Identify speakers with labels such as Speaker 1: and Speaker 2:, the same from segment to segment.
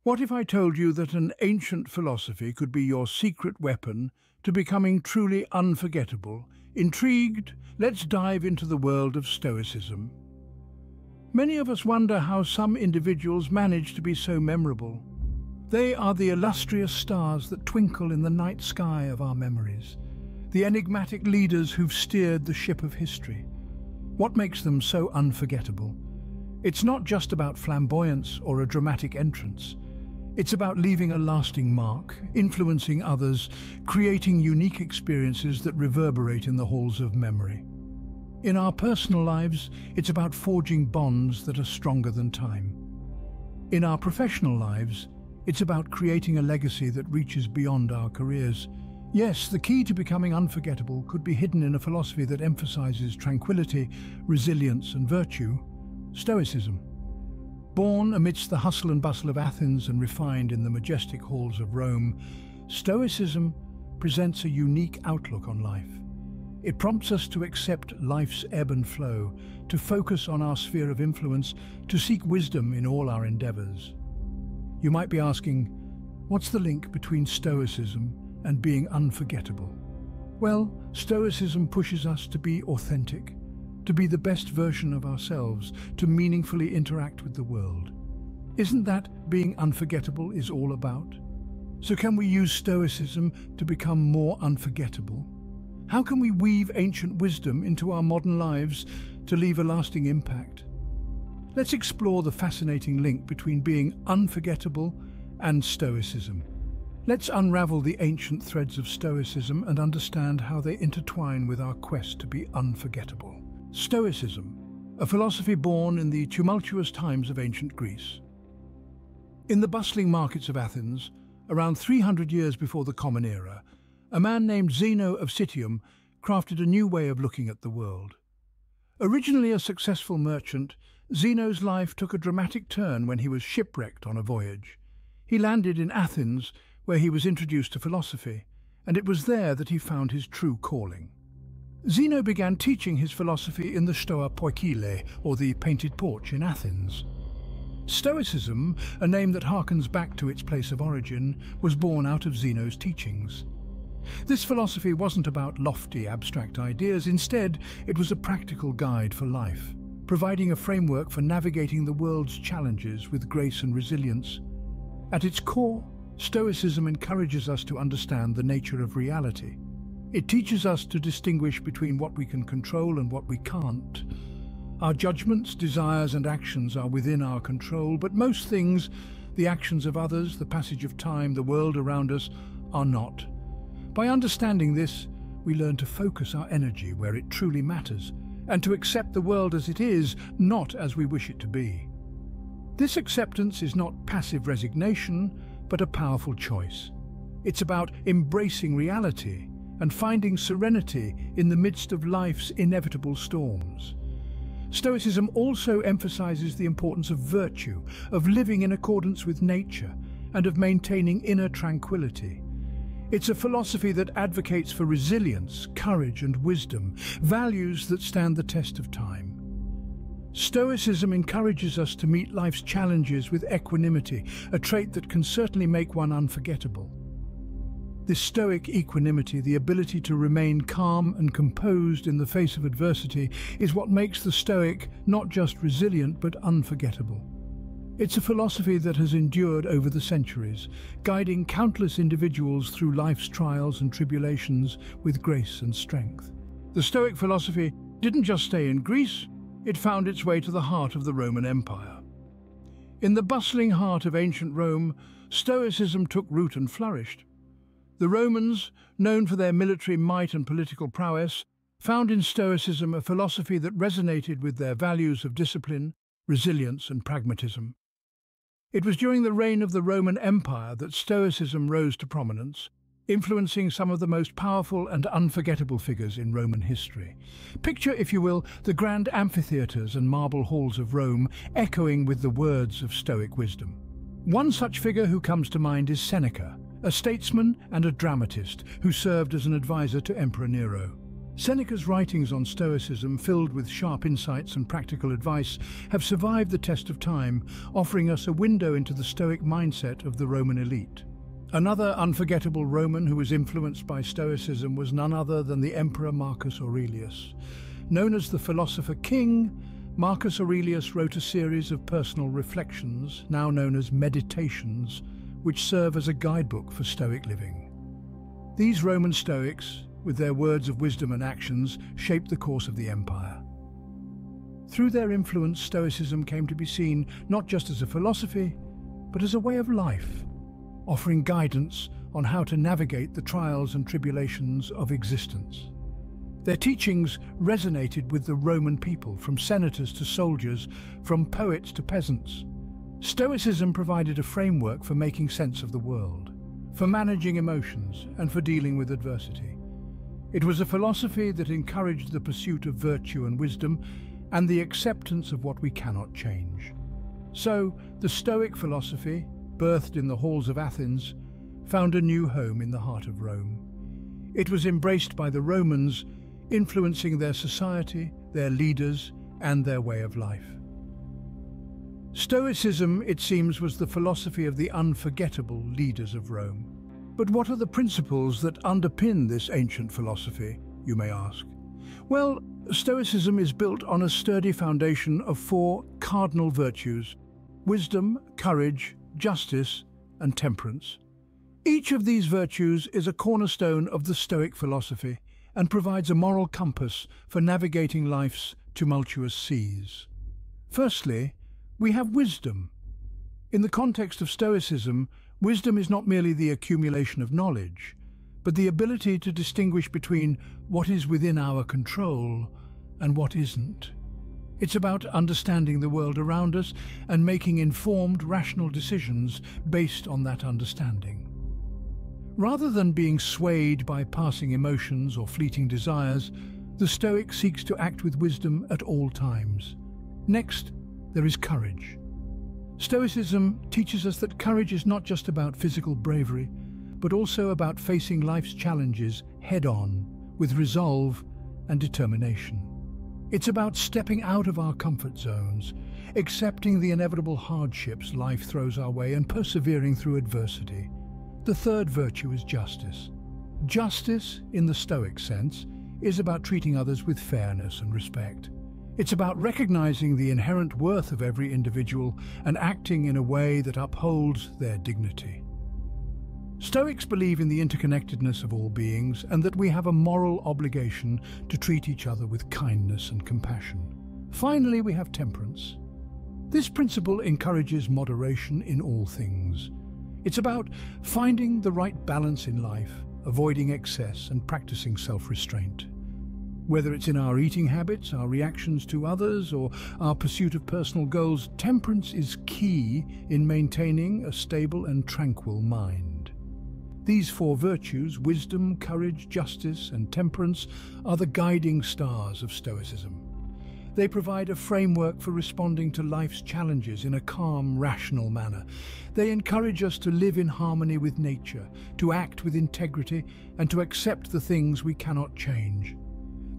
Speaker 1: What if I told you that an ancient philosophy could be your secret weapon to becoming truly unforgettable? Intrigued? Let's dive into the world of Stoicism. Many of us wonder how some individuals manage to be so memorable. They are the illustrious stars that twinkle in the night sky of our memories, the enigmatic leaders who've steered the ship of history. What makes them so unforgettable? It's not just about flamboyance or a dramatic entrance. It's about leaving a lasting mark, influencing others, creating unique experiences that reverberate in the halls of memory. In our personal lives, it's about forging bonds that are stronger than time. In our professional lives, it's about creating a legacy that reaches beyond our careers. Yes, the key to becoming unforgettable could be hidden in a philosophy that emphasizes tranquility, resilience, and virtue: Stoicism. Born amidst the hustle and bustle of Athens and refined in the majestic halls of Rome, Stoicism presents a unique outlook on life. It prompts us to accept life's ebb and flow, to focus on our sphere of influence, to seek wisdom in all our endeavors. You might be asking, what's the link between Stoicism and being unforgettable? Well, Stoicism pushes us to be authentic, to be the best version of ourselves, to meaningfully interact with the world. Isn't that being unforgettable is all about? So can we use Stoicism to become more unforgettable? How can we weave ancient wisdom into our modern lives to leave a lasting impact? Let's explore the fascinating link between being unforgettable and Stoicism. Let's unravel the ancient threads of Stoicism and understand how they intertwine with our quest to be unforgettable. Stoicism, a philosophy born in the tumultuous times of ancient Greece. In the bustling markets of Athens, around 300 years before the Common Era, a man named Zeno of Citium crafted a new way of looking at the world. Originally a successful merchant, Zeno's life took a dramatic turn when he was shipwrecked on a voyage. He landed in Athens, where he was introduced to philosophy, and it was there that he found his true calling. Zeno began teaching his philosophy in the Stoa Poikile, or the Painted Porch in Athens. Stoicism, a name that harkens back to its place of origin, was born out of Zeno's teachings. This philosophy wasn't about lofty, abstract ideas. Instead, it was a practical guide for life, providing a framework for navigating the world's challenges with grace and resilience. At its core, Stoicism encourages us to understand the nature of reality. It teaches us to distinguish between what we can control and what we can't. Our judgments, desires, and actions are within our control, but most things, the actions of others, the passage of time, the world around us, are not. By understanding this, we learn to focus our energy where it truly matters, and to accept the world as it is, not as we wish it to be. This acceptance is not passive resignation, but a powerful choice. It's about embracing reality and finding serenity in the midst of life's inevitable storms. Stoicism also emphasizes the importance of virtue, of living in accordance with nature, and of maintaining inner tranquility. It's a philosophy that advocates for resilience, courage, and wisdom, values that stand the test of time. Stoicism encourages us to meet life's challenges with equanimity, a trait that can certainly make one unforgettable. This stoic equanimity, the ability to remain calm and composed in the face of adversity, is what makes the Stoic not just resilient but unforgettable. It's a philosophy that has endured over the centuries, guiding countless individuals through life's trials and tribulations with grace and strength. The Stoic philosophy didn't just stay in Greece, it found its way to the heart of the Roman Empire. In the bustling heart of ancient Rome, Stoicism took root and flourished. The Romans, known for their military might and political prowess, found in Stoicism a philosophy that resonated with their values of discipline, resilience, and pragmatism. It was during the reign of the Roman Empire that Stoicism rose to prominence, influencing some of the most powerful and unforgettable figures in Roman history. Picture, if you will, the grand amphitheatres and marble halls of Rome echoing with the words of Stoic wisdom. One such figure who comes to mind is Seneca, a statesman and a dramatist who served as an advisor to Emperor Nero. Seneca's writings on Stoicism, filled with sharp insights and practical advice, have survived the test of time, offering us a window into the Stoic mindset of the Roman elite. Another unforgettable Roman who was influenced by Stoicism was none other than the Emperor Marcus Aurelius. Known as the Philosopher King, Marcus Aurelius wrote a series of personal reflections, now known as meditations, which serve as a guidebook for Stoic living. These Roman Stoics, with their words of wisdom and actions, shaped the course of the empire. Through their influence, Stoicism came to be seen not just as a philosophy, but as a way of life, offering guidance on how to navigate the trials and tribulations of existence. Their teachings resonated with the Roman people, from senators to soldiers, from poets to peasants. Stoicism provided a framework for making sense of the world, for managing emotions, and for dealing with adversity. It was a philosophy that encouraged the pursuit of virtue and wisdom and the acceptance of what we cannot change. So, the Stoic philosophy, birthed in the halls of Athens, found a new home in the heart of Rome. It was embraced by the Romans, influencing their society, their leaders, and their way of life. Stoicism, it seems, was the philosophy of the unforgettable leaders of Rome. But what are the principles that underpin this ancient philosophy, you may ask? Well, Stoicism is built on a sturdy foundation of four cardinal virtues: wisdom, courage, justice, and temperance. Each of these virtues is a cornerstone of the Stoic philosophy and provides a moral compass for navigating life's tumultuous seas. Firstly, we have wisdom. In the context of Stoicism, wisdom is not merely the accumulation of knowledge, but the ability to distinguish between what is within our control and what isn't. It's about understanding the world around us and making informed, rational decisions based on that understanding. Rather than being swayed by passing emotions or fleeting desires, the Stoic seeks to act with wisdom at all times. Next, there is courage. Stoicism teaches us that courage is not just about physical bravery, but also about facing life's challenges head-on, with resolve and determination. It's about stepping out of our comfort zones, accepting the inevitable hardships life throws our way, and persevering through adversity. The third virtue is justice. Justice, in the Stoic sense, is about treating others with fairness and respect. It's about recognizing the inherent worth of every individual and acting in a way that upholds their dignity. Stoics believe in the interconnectedness of all beings and that we have a moral obligation to treat each other with kindness and compassion. Finally, we have temperance. This principle encourages moderation in all things. It's about finding the right balance in life, avoiding excess, and practicing self-restraint. Whether it's in our eating habits, our reactions to others, or our pursuit of personal goals, temperance is key in maintaining a stable and tranquil mind. These four virtues, wisdom, courage, justice, and temperance, are the guiding stars of Stoicism. They provide a framework for responding to life's challenges in a calm, rational manner. They encourage us to live in harmony with nature, to act with integrity, and to accept the things we cannot change.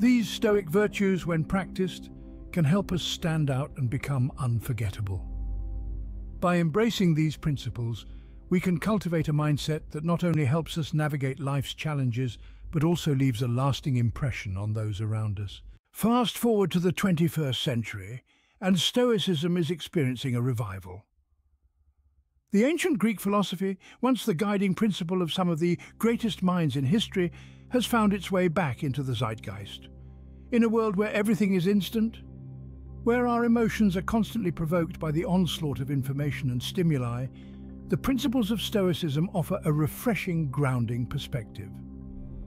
Speaker 1: These Stoic virtues, when practiced, can help us stand out and become unforgettable. By embracing these principles, we can cultivate a mindset that not only helps us navigate life's challenges, but also leaves a lasting impression on those around us. Fast forward to the 21st century, and Stoicism is experiencing a revival. The ancient Greek philosophy, once the guiding principle of some of the greatest minds in history, has found its way back into the zeitgeist. In a world where everything is instant, where our emotions are constantly provoked by the onslaught of information and stimuli, the principles of Stoicism offer a refreshing, grounding perspective.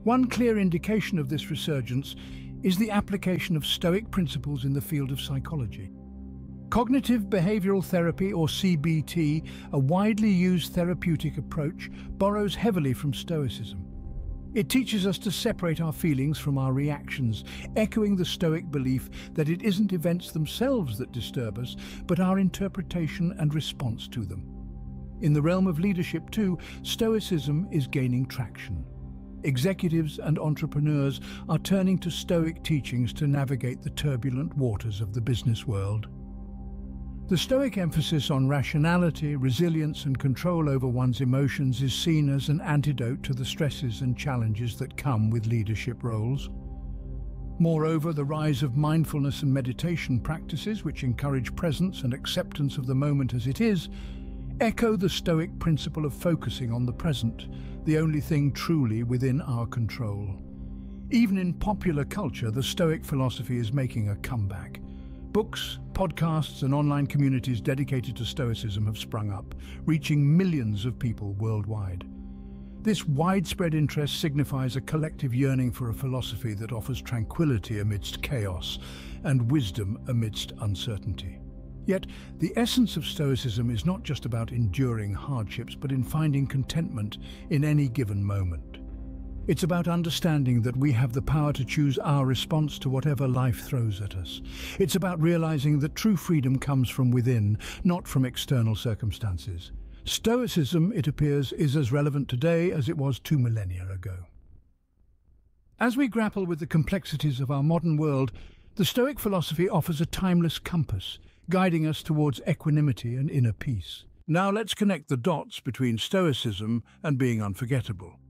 Speaker 1: One clear indication of this resurgence is the application of Stoic principles in the field of psychology. Cognitive behavioral therapy, or CBT, a widely used therapeutic approach, borrows heavily from Stoicism. It teaches us to separate our feelings from our reactions, echoing the Stoic belief that it isn't events themselves that disturb us, but our interpretation and response to them. In the realm of leadership too, Stoicism is gaining traction. executives and entrepreneurs are turning to Stoic teachings to navigate the turbulent waters of the business world. The Stoic emphasis on rationality, resilience, and control over one's emotions is seen as an antidote to the stresses and challenges that come with leadership roles. Moreover, the rise of mindfulness and meditation practices, which encourage presence and acceptance of the moment as it is, echo the Stoic principle of focusing on the present, the only thing truly within our control. Even in popular culture, the Stoic philosophy is making a comeback. Books, podcasts, and online communities dedicated to Stoicism have sprung up, reaching millions of people worldwide. This widespread interest signifies a collective yearning for a philosophy that offers tranquility amidst chaos and wisdom amidst uncertainty. Yet, the essence of Stoicism is not just about enduring hardships, but in finding contentment in any given moment. It's about understanding that we have the power to choose our response to whatever life throws at us. It's about realizing that true freedom comes from within, not from external circumstances. Stoicism, it appears, is as relevant today as it was 2 millennia ago. As we grapple with the complexities of our modern world, the Stoic philosophy offers a timeless compass, guiding us towards equanimity and inner peace. Now let's connect the dots between Stoicism and being unforgettable.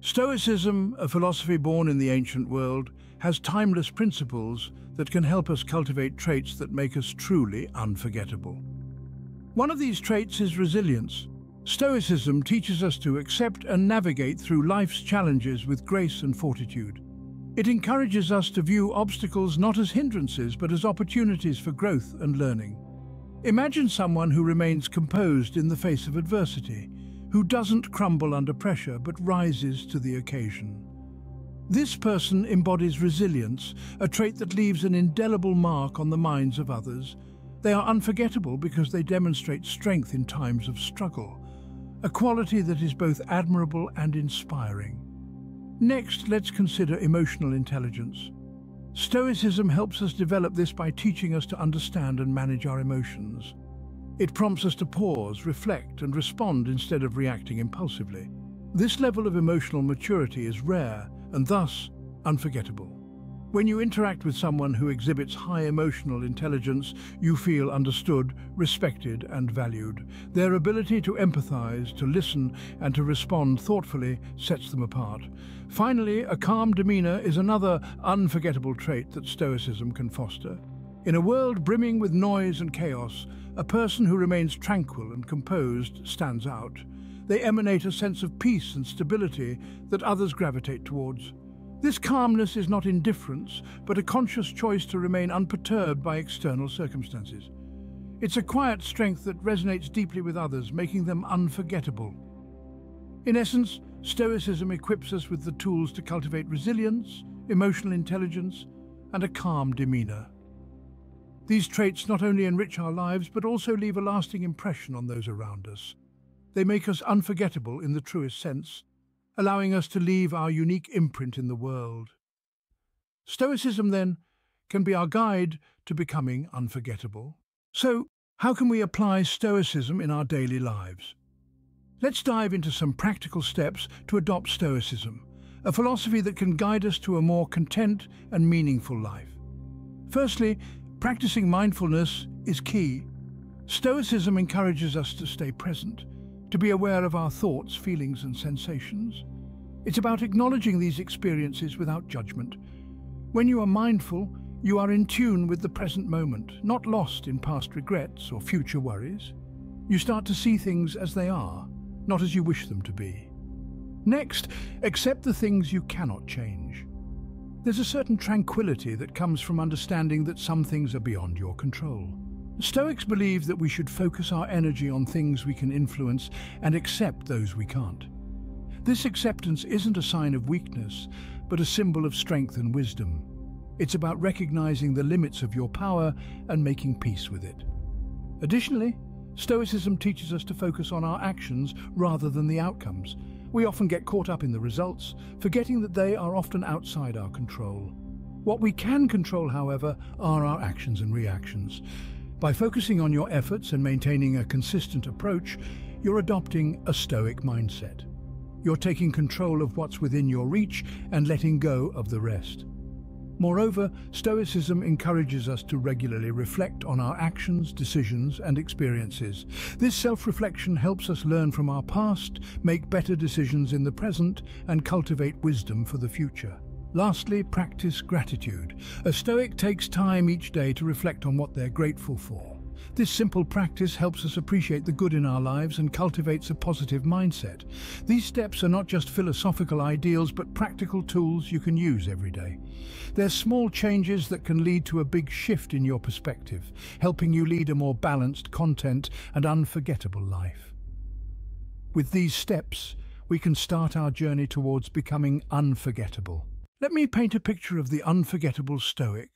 Speaker 1: Stoicism, a philosophy born in the ancient world, has timeless principles that can help us cultivate traits that make us truly unforgettable. One of these traits is resilience. Stoicism teaches us to accept and navigate through life's challenges with grace and fortitude. It encourages us to view obstacles not as hindrances but as opportunities for growth and learning. Imagine someone who remains composed in the face of adversity, who doesn't crumble under pressure but rises to the occasion. This person embodies resilience, a trait that leaves an indelible mark on the minds of others. They are unforgettable because they demonstrate strength in times of struggle, a quality that is both admirable and inspiring. Next, let's consider emotional intelligence. Stoicism helps us develop this by teaching us to understand and manage our emotions. It prompts us to pause, reflect, and respond instead of reacting impulsively. This level of emotional maturity is rare and thus unforgettable. When you interact with someone who exhibits high emotional intelligence, you feel understood, respected, and valued. Their ability to empathize, to listen, and to respond thoughtfully sets them apart. Finally, a calm demeanor is another unforgettable trait that Stoicism can foster. In a world brimming with noise and chaos, a person who remains tranquil and composed stands out. They emanate a sense of peace and stability that others gravitate towards. This calmness is not indifference, but a conscious choice to remain unperturbed by external circumstances. It's a quiet strength that resonates deeply with others, making them unforgettable. In essence, Stoicism equips us with the tools to cultivate resilience, emotional intelligence, and a calm demeanor. These traits not only enrich our lives, but also leave a lasting impression on those around us. They make us unforgettable in the truest sense, allowing us to leave our unique imprint in the world. Stoicism, then, can be our guide to becoming unforgettable. So, how can we apply Stoicism in our daily lives? Let's dive into some practical steps to adopt Stoicism, a philosophy that can guide us to a more content and meaningful life. Firstly, practicing mindfulness is key. Stoicism encourages us to stay present, to be aware of our thoughts, feelings, and sensations. It's about acknowledging these experiences without judgment. When you are mindful, you are in tune with the present moment, not lost in past regrets or future worries. You start to see things as they are, not as you wish them to be. Next, accept the things you cannot change. There's a certain tranquility that comes from understanding that some things are beyond your control. Stoics believe that we should focus our energy on things we can influence and accept those we can't. This acceptance isn't a sign of weakness, but a symbol of strength and wisdom. It's about recognizing the limits of your power and making peace with it. Additionally, Stoicism teaches us to focus on our actions rather than the outcomes. We often get caught up in the results, forgetting that they are often outside our control. What we can control, however, are our actions and reactions. By focusing on your efforts and maintaining a consistent approach, you're adopting a Stoic mindset. You're taking control of what's within your reach and letting go of the rest. Moreover, Stoicism encourages us to regularly reflect on our actions, decisions, and experiences. This self-reflection helps us learn from our past, make better decisions in the present, and cultivate wisdom for the future. Lastly, practice gratitude. A Stoic takes time each day to reflect on what they're grateful for. This simple practice helps us appreciate the good in our lives and cultivates a positive mindset. These steps are not just philosophical ideals, but practical tools you can use every day. They're small changes that can lead to a big shift in your perspective, helping you lead a more balanced, content, and unforgettable life. With these steps, we can start our journey towards becoming unforgettable. Let me paint a picture of the unforgettable Stoic.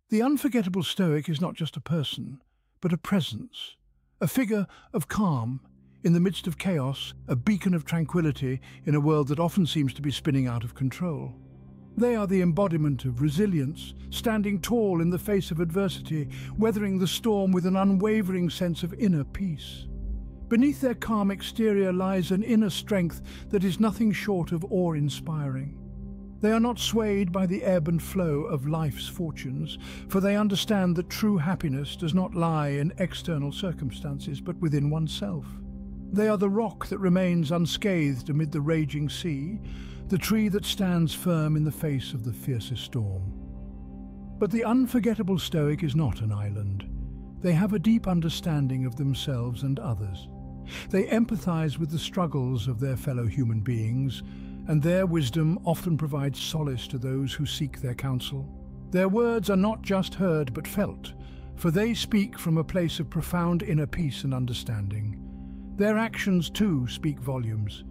Speaker 1: The unforgettable Stoic is not just a person, but a presence, a figure of calm in the midst of chaos, a beacon of tranquility in a world that often seems to be spinning out of control. They are the embodiment of resilience, standing tall in the face of adversity, weathering the storm with an unwavering sense of inner peace. Beneath their calm exterior lies an inner strength that is nothing short of awe-inspiring. They are not swayed by the ebb and flow of life's fortunes, for they understand that true happiness does not lie in external circumstances, but within oneself. They are the rock that remains unscathed amid the raging sea, the tree that stands firm in the face of the fiercest storm. But the unforgettable Stoic is not an island. They have a deep understanding of themselves and others. They empathize with the struggles of their fellow human beings, and their wisdom often provides solace to those who seek their counsel. Their words are not just heard but felt, for they speak from a place of profound inner peace and understanding. Their actions, too, speak volumes.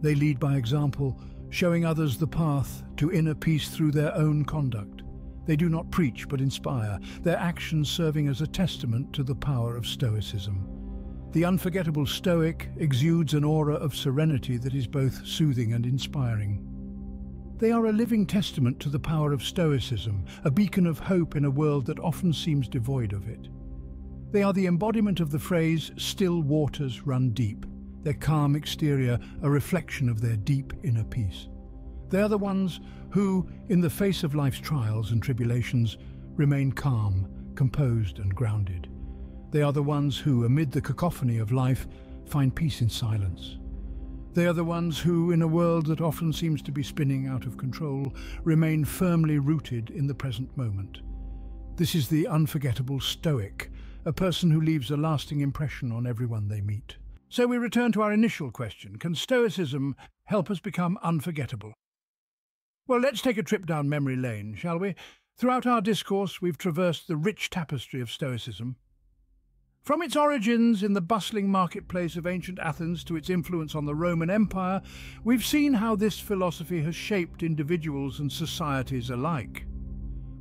Speaker 1: They lead by example, showing others the path to inner peace through their own conduct. They do not preach but inspire, their actions serving as a testament to the power of Stoicism. The unforgettable Stoic exudes an aura of serenity that is both soothing and inspiring. They are a living testament to the power of Stoicism, a beacon of hope in a world that often seems devoid of it. They are the embodiment of the phrase, "Still waters run deep," their calm exterior a reflection of their deep inner peace. They are the ones who, in the face of life's trials and tribulations, remain calm, composed and grounded. They are the ones who, amid the cacophony of life, find peace in silence. They are the ones who, in a world that often seems to be spinning out of control, remain firmly rooted in the present moment. This is the unforgettable Stoic, a person who leaves a lasting impression on everyone they meet. So we return to our initial question: can Stoicism help us become unforgettable? Well, let's take a trip down memory lane, shall we? Throughout our discourse, we've traversed the rich tapestry of Stoicism. From its origins in the bustling marketplace of ancient Athens to its influence on the Roman Empire, we've seen how this philosophy has shaped individuals and societies alike.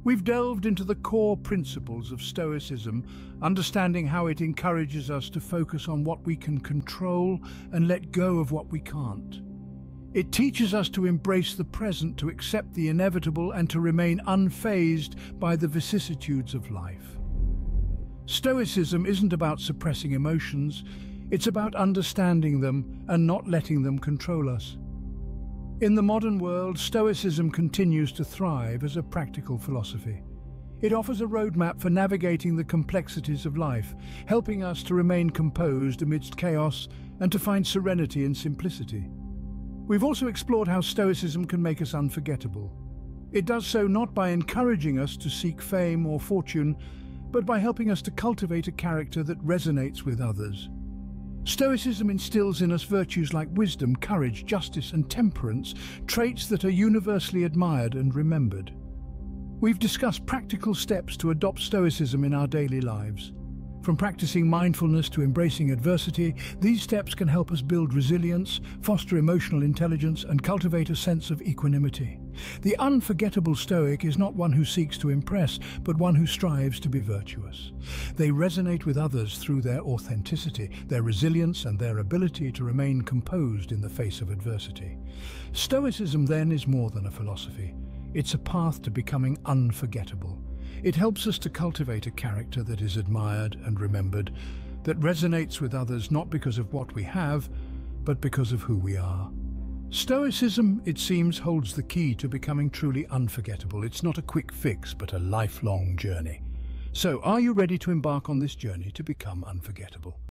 Speaker 1: We've delved into the core principles of Stoicism, understanding how it encourages us to focus on what we can control and let go of what we can't. It teaches us to embrace the present, to accept the inevitable, and to remain unfazed by the vicissitudes of life. Stoicism isn't about suppressing emotions, it's about understanding them and not letting them control us. In the modern world, Stoicism continues to thrive as a practical philosophy. It offers a roadmap for navigating the complexities of life, helping us to remain composed amidst chaos and to find serenity in simplicity. We've also explored how Stoicism can make us unforgettable. It does so not by encouraging us to seek fame or fortune, but by helping us to cultivate a character that resonates with others. Stoicism instills in us virtues like wisdom, courage, justice, and temperance, traits that are universally admired and remembered. We've discussed practical steps to adopt Stoicism in our daily lives. From practicing mindfulness to embracing adversity, these steps can help us build resilience, foster emotional intelligence, and cultivate a sense of equanimity. The unforgettable Stoic is not one who seeks to impress, but one who strives to be virtuous. They resonate with others through their authenticity, their resilience, and their ability to remain composed in the face of adversity. Stoicism, then, is more than a philosophy. It's a path to becoming unforgettable. It helps us to cultivate a character that is admired and remembered, that resonates with others not because of what we have, but because of who we are. Stoicism, it seems, holds the key to becoming truly unforgettable. It's not a quick fix, but a lifelong journey. So, are you ready to embark on this journey to become unforgettable?